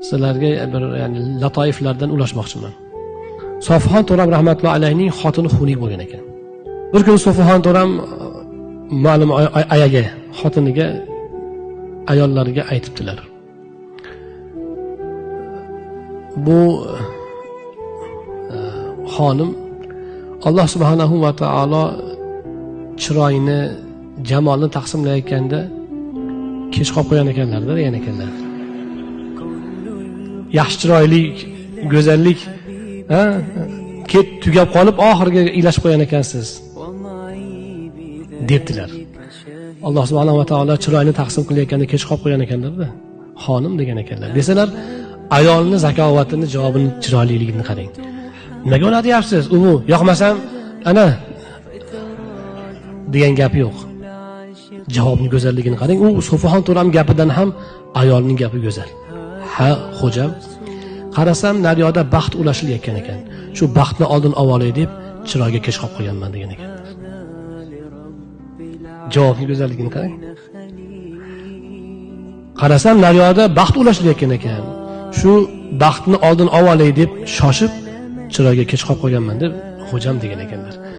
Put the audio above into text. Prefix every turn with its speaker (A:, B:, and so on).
A: Sizlarga bir ya'ni latoiflardan ulashmoqchiman. Sofixon To'ram rahmatullohi alayhining xotini xunuk bo'lgan ekan. Bir kun Sofixon To'ram ma'lum ayaga, xotiniga, ayollariga aytibdilar. Bu xonim Alloh subhanahu va taolo chiroyini, jamolni taqsimlayotganda kech qolib qo'ygan ekanlar-da, degan ekanlar. Yaxshi chiroylik, go'zallik tugab qolib oxirgi ilashib qo'ygan ekansiz debdilar. Alloh subhanahu va taolo chiroyini taqsim qilayotganda kech qolib qo'ygan ekanlar-da, xonim degan ekanlar. Desalar, ayolni zakovatini, javobini, chiroyliligini qarang. Nimaga ular deyapsiz? U yoqmasam ana degan gap yo'q. Javobning go'zalligini qarang. U Sofixon To'ram gapidan ham ayolning gapi go'zal. Ha, xo'jam, qarasam naryoqda baxt ulashilayotgan ekan. Shu baxtni oldin ololay deb chiroyga kech qolib qo'yganman degan ekan. Javobning go'zalligini qarang. Qarasam naryoqda baxt ulashilayotgan ekan. Shu baxtni oldin ololay deb shoshib chiroyga kech qolib qo'yganman deb xo'jam degan ekanlar.